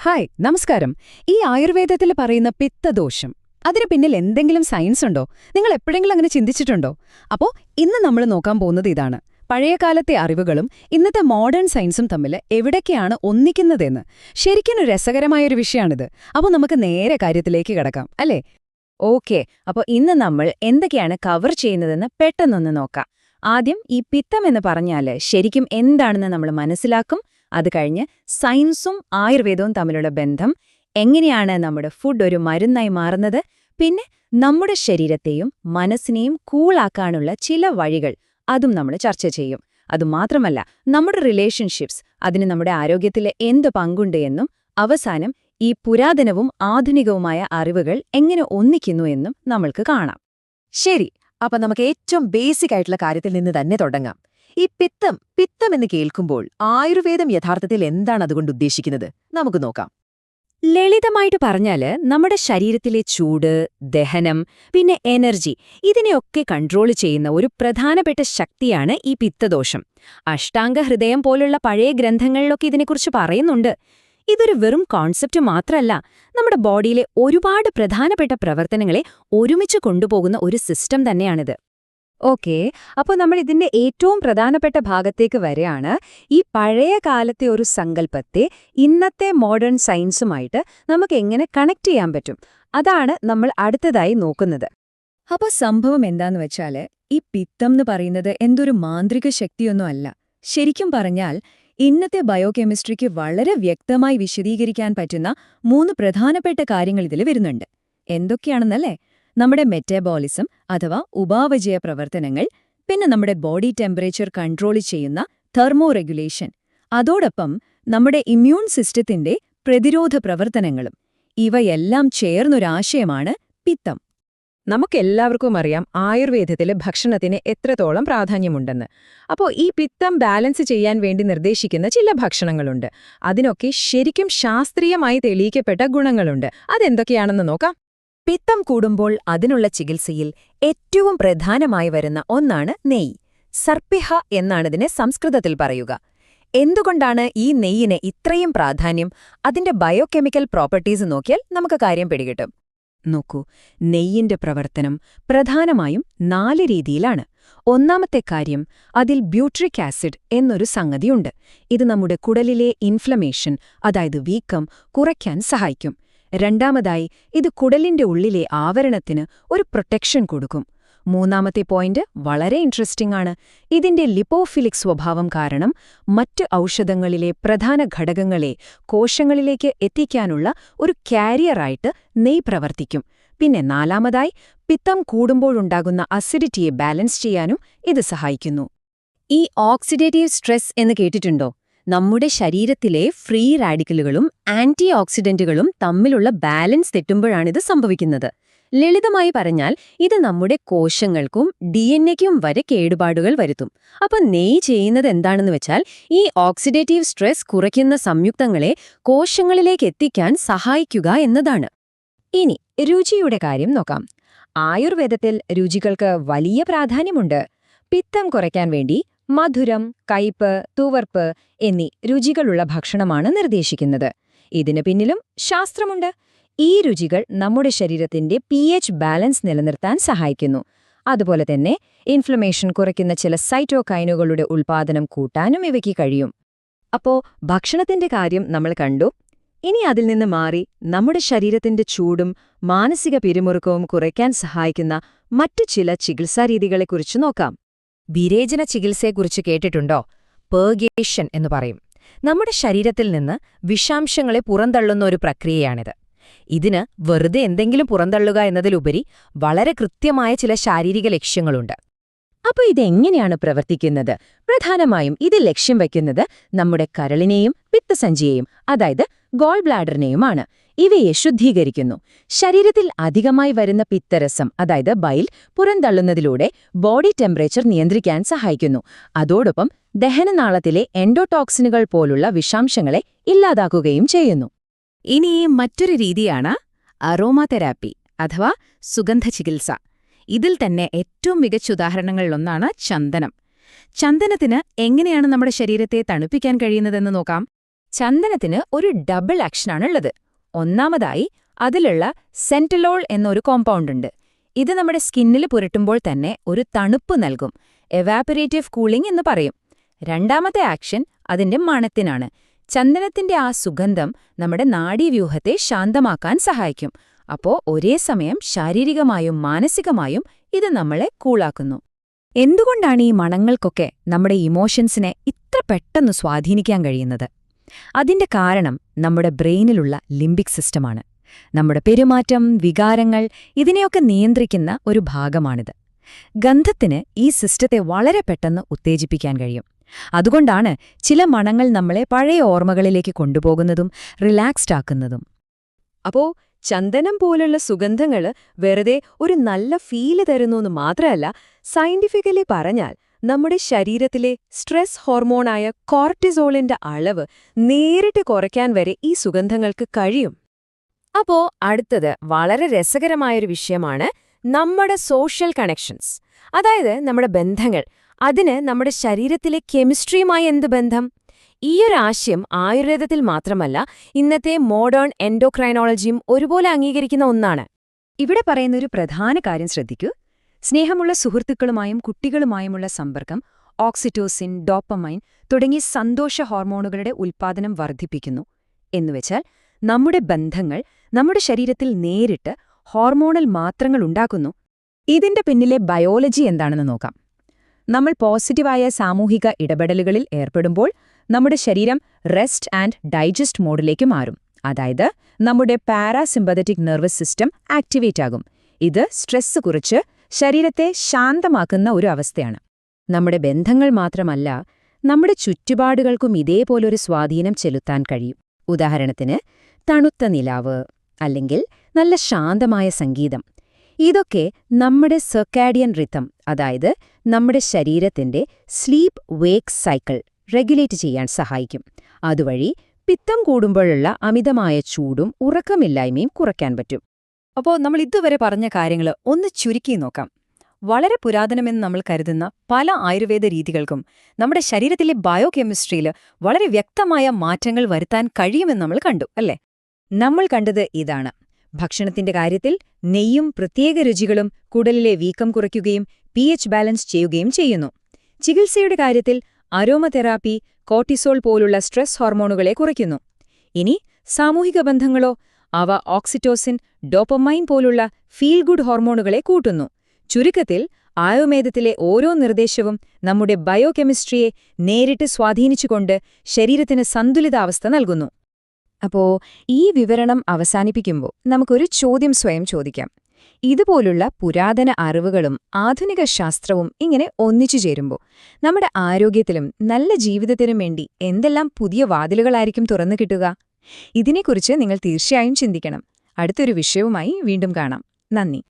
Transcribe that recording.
Hi നമസ്കാരം. ഈ ആയുർവേദത്തിൽ പറയുന്ന പിത്തദോഷം അതിന് പിന്നിൽ എന്തെങ്കിലും സയൻസ് ഉണ്ടോ? നിങ്ങൾ എപ്പോഴെങ്കിലും അങ്ങനെ ചിന്തിച്ചിട്ടുണ്ടോ? അപ്പോൾ ഇന്ന് നമ്മൾ നോക്കാൻ പോകുന്നത് ഇതാണ്. പഴയകാലത്തെ അറിവുകളും ഇന്നത്തെ മോഡേൺ സയൻസും തമ്മിൽ എവിടേക്കാണ് ഒന്നിക്കുന്നതെന്ന്. ശരിക്കും രസകരമായൊരു വിഷയമാണിത്. അപ്പോൾ നമുക്ക് നേരെ കാര്യത്തിലേക്ക് കിടക്കാം അല്ലേ? ഓക്കെ, അപ്പോൾ ഇന്ന് നമ്മൾ എന്തൊക്കെയാണ് കവർ ചെയ്യുന്നതെന്ന് പെട്ടെന്നൊന്ന് നോക്കാം. ആദ്യം ഈ പിത്തം എന്ന് പറഞ്ഞാൽ ശരിക്കും എന്താണെന്ന് നമ്മൾ മനസ്സിലാക്കും. അത് കഴിഞ്ഞ് സയൻസും ആയുർവേദവും തമ്മിലുള്ള ബന്ധം, എങ്ങനെയാണ് നമ്മുടെ ഫുഡ് ഒരു മരുന്നായി മാറുന്നത്, പിന്നെ നമ്മുടെ ശരീരത്തെയും മനസ്സിനെയും കൂളാക്കാനുള്ള ചില വഴികൾ, അതും നമ്മൾ ചർച്ച ചെയ്യും. അതുമാത്രമല്ല, നമ്മുടെ റിലേഷൻഷിപ്സ്, അതിന് നമ്മുടെ ആരോഗ്യത്തിൽ എന്ത് പങ്കുണ്ട് എന്നും, അവസാനം ഈ പുരാതനവും ആധുനികവുമായ അറിവുകൾ എങ്ങനെ ഒന്നിക്കുന്നു എന്നും നമ്മൾക്ക് കാണാം. ശരി, അപ്പൊ നമുക്ക് ഏറ്റവും ബേസിക് ആയിട്ടുള്ള കാര്യത്തിൽ നിന്ന് തന്നെ തുടങ്ങാം. ഈ പിത്തം എന്ന് കേൾക്കുമ്പോൾ ആയുർവേദം യഥാർത്ഥത്തിൽ എന്താണ് അതുകൊണ്ട് ഉദ്ദേശിക്കുന്നത്? നമുക്ക് നോക്കാം. ലളിതമായിട്ട് പറഞ്ഞാല് നമ്മുടെ ശരീരത്തിലെ ചൂട്, ദഹനം, പിന്നെ എനർജി, ഇതിനെയൊക്കെ കൺട്രോൾ ചെയ്യുന്ന ഒരു പ്രധാനപ്പെട്ട ശക്തിയാണ് ഈ പിത്തദോഷം. അഷ്ടാംഗഹൃദയം പോലുള്ള പഴയ ഗ്രന്ഥങ്ങളിലൊക്കെ ഇതിനെക്കുറിച്ച് പറയുന്നുണ്ട്. ഇതൊരു വെറും കോൺസെപ്റ്റ് മാത്രമല്ല, നമ്മുടെ ബോഡിയിലെ ഒരുപാട് പ്രധാനപ്പെട്ട പ്രവർത്തനങ്ങളെ ഒരുമിച്ച് കൊണ്ടുപോകുന്ന ഒരു സിസ്റ്റം തന്നെയാണിത്. ഓക്കെ, അപ്പോൾ നമ്മൾ ഇതിന്റെ ഏറ്റവും പ്രധാനപ്പെട്ട ഭാഗത്തേക്ക് വരെയാണ്. ഈ പഴയ കാലത്തെ ഒരു സങ്കല്പത്തെ ഇന്നത്തെ മോഡേൺ സയൻസുമായിട്ട് നമുക്ക് എങ്ങനെ കണക്ട് ചെയ്യാൻ പറ്റും, അതാണ് നമ്മൾ അടുത്തതായി നോക്കുന്നത്. അപ്പോൾ സംഭവം എന്താന്ന് വെച്ചാൽ, ഈ പിത്തം എന്ന് പറയുന്നത് എന്തൊരു മാന്ത്രിക ശക്തിയൊന്നും അല്ല. ശരിക്കും പറഞ്ഞാൽ ഇന്നത്തെ ബയോകെമിസ്ട്രിക്ക് വളരെ വ്യക്തമായി വിശദീകരിക്കാൻ പറ്റുന്ന 3 പ്രധാനപ്പെട്ട കാര്യങ്ങൾ ഇതിൽ വരുന്നുണ്ട്. എന്തൊക്കെയാണെന്നല്ലേ? നമ്മുടെ മെറ്റബോളിസം അഥവാ ഉപാപചയ പ്രവർത്തനങ്ങൾ, പിന്നെ നമ്മുടെ ബോഡി ടെമ്പറേച്ചർ കൺട്രോൾ ചെയ്യുന്ന തെർമോ റെഗുലേഷൻ, അതോടൊപ്പം നമ്മുടെ ഇമ്മ്യൂൺ സിസ്റ്റത്തിന്റെ പ്രതിരോധ പ്രവർത്തനങ്ങളും. ഇവയെല്ലാം ചേർന്നൊരാശയമാണ് പിത്തം. നമുക്കെല്ലാവർക്കും അറിയാം ആയുർവേദത്തില് ഭക്ഷണത്തിന് എത്രത്തോളം പ്രാധാന്യമുണ്ടെന്ന്. അപ്പോൾ ഈ പിത്തം ബാലൻസ് ചെയ്യാൻ വേണ്ടി നിർദ്ദേശിക്കുന്ന ചില ഭക്ഷണങ്ങളുണ്ട്. അതിനൊക്കെ ശരിക്കും ശാസ്ത്രീയമായി തെളിയിക്കപ്പെട്ട ഗുണങ്ങളുണ്ട്. അതെന്തൊക്കെയാണെന്ന് നോക്കാം. പിത്തം കൂടുമ്പോൾ അതിനുള്ള ചികിത്സയിൽ ഏറ്റവും പ്രധാനമായി വരുന്ന ഒന്നാണ് നെയ്യ്. സർപ്പിഹ എന്നാണിതിനെ സംസ്കൃതത്തിൽ പറയുക. എന്തുകൊണ്ടാണ് ഈ നെയ്യിന് ഇത്രയും പ്രാധാന്യം? അതിന്റെ ബയോകെമിക്കൽ പ്രോപ്പർട്ടീസ് നോക്കിയാൽ നമുക്ക് കാര്യം പിടികിട്ടും. നോക്കൂ, നെയ്യിന്റെ പ്രവർത്തനം പ്രധാനമായും 4 രീതിയിലാണ്. ഒന്നാമത്തെ കാര്യം, അതിൽ ബ്യൂട്രിക് ആസിഡ് എന്നൊരു സംഗതിയുണ്ട്. ഇത് നമ്മുടെ കുടലിലെ ഇൻഫ്ലമേഷൻ, അതായത് വീക്കം, കുറയ്ക്കാൻ സഹായിക്കും. രണ്ടാമതായി, ഇത് കുടലിന്റെ ഉള്ളിലെ ആവരണത്തിന് ഒരു പ്രൊട്ടക്ഷൻ കൊടുക്കും. മൂന്നാമത്തെ പോയിന്റ് വളരെ ഇൻട്രസ്റ്റിംഗ് ആണ്. ഇതിന്റെ ലിപ്പോഫിലിക് സ്വഭാവം കാരണം മറ്റ് ഔഷധങ്ങളിലെ പ്രധാന ഘടകങ്ങളെ കോശങ്ങളിലേക്ക് എത്തിക്കാനുള്ള ഒരു കാരിയറായിട്ട് നെയ്യ് പ്രവർത്തിക്കും. പിന്നെ നാലാമതായി, പിത്തം കൂടുമ്പോഴുണ്ടാകുന്ന അസിഡിറ്റിയെ ബാലൻസ് ചെയ്യാനും ഇത് സഹായിക്കുന്നു. ഈ ഓക്സിഡേറ്റീവ് സ്ട്രെസ് എന്ന് കേട്ടിട്ടുണ്ടോ? നമ്മുടെ ശരീരത്തിലെ ഫ്രീ റാഡിക്കലുകളും ആന്റി ഓക്സിഡന്റുകളും തമ്മിലുള്ള ബാലൻസ് തെറ്റുമ്പോഴാണിത് സംഭവിക്കുന്നത്. ലളിതമായി പറഞ്ഞാൽ ഇത് നമ്മുടെ കോശങ്ങൾക്കും DNA-ക്കും വരെ കേടുപാടുകൾ വരുത്തും. അപ്പോൾ നെയ്യ് ചെയ്യുന്നത് എന്താണെന്ന് വെച്ചാൽ ഈ ഓക്സിഡേറ്റീവ് സ്ട്രെസ് കുറയ്ക്കുന്ന സംയുക്തങ്ങളെ കോശങ്ങളിലേക്ക് എത്തിക്കാൻ സഹായിക്കുക എന്നതാണ്. ഇനി രുചിയുടെ കാര്യം നോക്കാം. ആയുർവേദത്തിൽ രുചികൾക്ക് വലിയ പ്രാധാന്യമുണ്ട്. പിത്തം കുറയ്ക്കാൻ വേണ്ടി മധുരം, കയ്പ്, തുവർപ്പ് എന്നീ രുചികളുള്ള ഭക്ഷണമാണ് നിർദ്ദേശിക്കുന്നത്. ഇതിന് പിന്നിലും ശാസ്ത്രമുണ്ട്. ഈ രുചികൾ നമ്മുടെ ശരീരത്തിന്റെ pH ബാലൻസ് നിലനിർത്താൻ സഹായിക്കുന്നു. അതുപോലെ തന്നെ ഇൻഫ്ലമേഷൻ കുറയ്ക്കുന്ന ചില സൈറ്റോകൈനുകളുടെ ഉൽപ്പാദനം കൂട്ടാനും ഇവയ്ക്ക് കഴിയും. അപ്പോൾ ഭക്ഷണത്തിന്റെ കാര്യം നമ്മൾ കണ്ടു. ഇനി അതിൽ നിന്ന് മാറി നമ്മുടെ ശരീരത്തിന്റെ ചൂടും മാനസിക പിരിമുറുക്കവും കുറയ്ക്കാൻ സഹായിക്കുന്ന മറ്റു ചില ചികിത്സാരീതികളെക്കുറിച്ച് നോക്കാം. വിരേചന ചികിത്സയെക്കുറിച്ച് കേട്ടിട്ടുണ്ടോ? പേർഗേഷൻ എന്ന് പറയും. നമ്മുടെ ശരീരത്തിൽ നിന്ന് വിഷാംശങ്ങളെ പുറന്തള്ളുന്ന ഒരു പ്രക്രിയയാണിത്. ഇതിന് വെറുതെ എന്തെങ്കിലും പുറന്തള്ളുക എന്നതിലുപരി വളരെ കൃത്യമായ ചില ശാരീരിക ലക്ഷ്യങ്ങളുണ്ട്. അപ്പോൾ ഇതെങ്ങനെയാണ് പ്രവർത്തിക്കുന്നത്? പ്രധാനമായും ഇത് ലക്ഷ്യം വയ്ക്കുന്നത് നമ്മുടെ കരളിനെയും പിത്തസഞ്ചിയെയും, അതായത് ഗോൾ ബ്ലാഡറിനെയുമാണ്. ഇവയെ ശുദ്ധീകരിക്കുന്നു. ശരീരത്തിൽ അധികമായി വരുന്ന പിത്തരസം, അതായത് ബൈൽ, പുറന്തള്ളുന്നതിലൂടെ ബോഡി ടെമ്പറേച്ചർ നിയന്ത്രിക്കാൻ സഹായിക്കുന്നു. അതോടൊപ്പം ദഹനനാളത്തിലെ എൻഡോടോക്സിനുകൾ പോലുള്ള വിഷാംശങ്ങളെ ഇല്ലാതാക്കുകയും ചെയ്യുന്നു. ഇനി മറ്റൊരു രീതിയാണ് അറോമാതെറാപ്പി അഥവാ സുഗന്ധചികിത്സ. ഇതിൽ തന്നെ ഏറ്റവും മികച്ച ഉദാഹരണങ്ങളിലൊന്നാണ് ചന്ദനം. ചന്ദനത്തിന് എങ്ങനെയാണ് നമ്മുടെ ശരീരത്തെ തണുപ്പിക്കാൻ കഴിയുന്നതെന്ന് നോക്കാം. ചന്ദനത്തിന് ഒരു ഡബിൾ ആക്ഷനാണുള്ളത്. ഒന്നാമതായി അതിലുള്ള സെന്റലോൾ എന്നൊരു കോമ്പൗണ്ട് ഉണ്ട്. ഇത് നമ്മുടെ സ്കിന്നിൽ പുരട്ടുമ്പോൾ തന്നെ ഒരു തണുപ്പ് നൽകും, എവാപറേറ്റീവ് കൂളിംഗ് എന്ന് പറയും. രണ്ടാമത്തെ ആക്ഷൻ അതിന്റെ മണത്തിനാണ്. ചന്ദനത്തിന്റെ ആ സുഗന്ധം നമ്മുടെ നാഡീവ്യൂഹത്തെ ശാന്തമാക്കാൻ സഹായിക്കും. അപ്പോ ഒരേ സമയം ശാരീരികമായും മാനസികമായും ഇത് നമ്മളെ കൂളാക്കുന്നു. എന്തുകൊണ്ടാണ് ഈ മണങ്ങൾക്കൊക്കെ നമ്മുടെ ഇമോഷൻസിനെ ഇത്ര പെട്ടെന്ന് സ്വാധീനിക്കാൻ കഴിയുന്നത്? അതിന്റെ കാരണം നമ്മുടെ ബ്രെയിനിലുള്ള ലിംബിക് സിസ്റ്റമാണ്. നമ്മുടെ പെരുമാറ്റം, വികാരങ്ങൾ ഇതിനെയൊക്കെ നിയന്ത്രിക്കുന്ന ഒരു ഭാഗമാണിത്. ഗന്ധത്തിന് ഈ സിസ്റ്റത്തെ വളരെ പെട്ടെന്ന് ഉത്തേജിപ്പിക്കാൻ കഴിയും. അതുകൊണ്ടാണ് ചില മണങ്ങൾ നമ്മളെ പഴയ ഓർമ്മകളിലേക്ക് കൊണ്ടുപോകുന്നതും റിലാക്സ്ഡ് ആക്കുന്നതും. അപ്പോ ചന്ദനം പോലുള്ള സുഗന്ധങ്ങള് വെറുതെ ഒരു നല്ല ഫീല് തരുന്നുവെന്ന് മാത്രമല്ല, സയന്റിഫിക്കലി പറഞ്ഞാൽ നമ്മുടെ ശരീരത്തിലെ സ്ട്രെസ് ഹോർമോണായ കോർട്ടിസോളിന്റെ അളവ് നേരിട്ട് കുറയ്ക്കാൻ വരെ ഈ സുഗന്ധങ്ങൾക്ക് കഴിയും. അപ്പോ അടുത്തത് വളരെ രസകരമായൊരു വിഷയമാണ് നമ്മുടെ സോഷ്യൽ കണക്ഷൻസ്. അതായത് നമ്മുടെ ബന്ധങ്ങൾ. അതിന് നമ്മുടെ ശരീരത്തിലെ കെമിസ്ട്രിയുമായി എന്ത് ബന്ധം? ഈയൊരു ആശയം ആയുർവേദത്തിൽ മാത്രമല്ല, ഇന്നത്തെ മോഡേൺ എൻഡോക്രൈനോളജിയും ഒരുപോലെ അംഗീകരിക്കുന്ന ഒന്നാണ്. ഇവിടെ പറയുന്നൊരു പ്രധാന കാര്യം ശ്രദ്ധിക്കൂ. സ്നേഹമുള്ള സുഹൃത്തുക്കളുമായും കുട്ടികളുമായുമുള്ള സമ്പർക്കം ഓക്സിറ്റോസിൻ, ഡോപ്പമൈൻ തുടങ്ങിയ സന്തോഷ ഹോർമോണുകളുടെ ഉൽപ്പാദനം വർദ്ധിപ്പിക്കുന്നു. എന്നുവെച്ചാൽ നമ്മുടെ ബന്ധങ്ങൾ നമ്മുടെ ശരീരത്തിൽ നേരിട്ട് ഹോർമോണൽ മാറ്റങ്ങൾ ഉണ്ടാക്കുന്നു. ഇതിന്റെ പിന്നിലെ ബയോളജി എന്താണെന്ന് നോക്കാം. നമ്മൾ പോസിറ്റീവായ സാമൂഹിക ഇടപെടലുകളിൽ ഏർപ്പെടുമ്പോൾ നമ്മുടെ ശരീരം റെസ്റ്റ് ആൻഡ് ഡൈജസ്റ്റ് മോഡിലേക്ക് മാറും. അതായത് നമ്മുടെ പാരാസിമ്പതറ്റിക് നെർവസ് സിസ്റ്റം ആക്ടിവേറ്റ് ആകും. ഇത് സ്ട്രെസ് കുറച്ച് ശരീരത്തെ ശാന്തമാക്കുന്ന ഒരു അവസ്ഥയാണ്. നമ്മുടെ ബന്ധങ്ങൾ മാത്രമല്ല, നമ്മുടെ ചുറ്റുപാടുകൾക്കും ഇതേപോലൊരു സ്വാധീനം ചെലുത്താൻ കഴിയും. ഉദാഹരണത്തിന് തണുത്ത നിലാവ് അല്ലെങ്കിൽ നല്ല ശാന്തമായ സംഗീതം. ഇതൊക്കെ നമ്മുടെ സർക്കാഡിയൻ റിതം, അതായത് നമ്മുടെ ശരീരത്തിന്റെ സ്ലീപ്പ് വേക്ക് സൈക്കിൾ റെഗുലേറ്റ് ചെയ്യാൻ സഹായിക്കും. അതുവഴി പിത്തം കൂടുമ്പോഴുള്ള അമിതമായ ചൂടും ഉറക്കമില്ലായ്മയും കുറയ്ക്കാൻ പറ്റും. അപ്പോൾ നമ്മൾ ഇതുവരെ പറഞ്ഞ കാര്യങ്ങൾ ഒന്ന് ചുരുക്കി നോക്കാം. വളരെ പുരാതനമെന്ന് നമ്മൾ കരുതുന്ന പല ആയുർവേദ രീതികൾക്കും നമ്മുടെ ശരീരത്തിലെ ബയോകെമിസ്ട്രിയിൽ വളരെ വ്യക്തമായ മാറ്റങ്ങൾ വരുത്താൻ കഴിയുമെന്ന് നമ്മൾ കണ്ടു, അല്ലേ? നമ്മൾ കണ്ടത് ഇതാണ്. ഭക്ഷണത്തിന്റെ കാര്യത്തിൽ നെയ്യും പ്രത്യേക രുചികളും കുടലിലെ വീക്കം കുറയ്ക്കുകയും pH ബാലൻസ് ചെയ്യുകയും ചെയ്യുന്നു. ചികിത്സയുടെ കാര്യത്തിൽ അരോമതെറാപ്പി കോർട്ടിസോൾ പോലുള്ള സ്ട്രെസ് ഹോർമോണുകളെ കുറയ്ക്കുന്നു. ഇനി സാമൂഹിക ബന്ധങ്ങളോ? അവ ഓക്സിറ്റോസിൻ, ഡോപ്പമൈൻ പോലുള്ള ഫീൽ ഗുഡ് ഹോർമോണുകളെ കൂട്ടുന്നു. ചുരുക്കത്തിൽ ആയുർവേദത്തിലെ ഓരോ നിർദ്ദേശവും നമ്മുടെ ബയോകെമിസ്ട്രിയെ നേരിട്ട് സ്വാധീനിച്ചുകൊണ്ട് ശരീരത്തിന് സന്തുലിതാവസ്ഥ നൽകുന്നു. അപ്പോ ഈ വിവരണം അവസാനിപ്പിക്കുമ്പോൾ നമുക്കൊരു ചോദ്യം സ്വയം ചോദിക്കാം. ഇതുപോലുള്ള പുരാതന അറിവുകളും ആധുനിക ശാസ്ത്രവും ഇങ്ങനെ ഒന്നിച്ചു ചേരുമ്പോൾ നമ്മുടെ ആരോഗ്യത്തിലും നല്ല ജീവിതത്തിനും വേണ്ടി എന്തെല്ലാം പുതിയ വാതിലുകളായിരിക്കും തുറന്നു കിട്ടുക? ഇതിനെക്കുറിച്ച് നിങ്ങൾ തീർച്ചയായും ചിന്തിക്കണം. അടുത്തൊരു വിഷയവുമായി വീണ്ടും കാണാം. നന്ദി.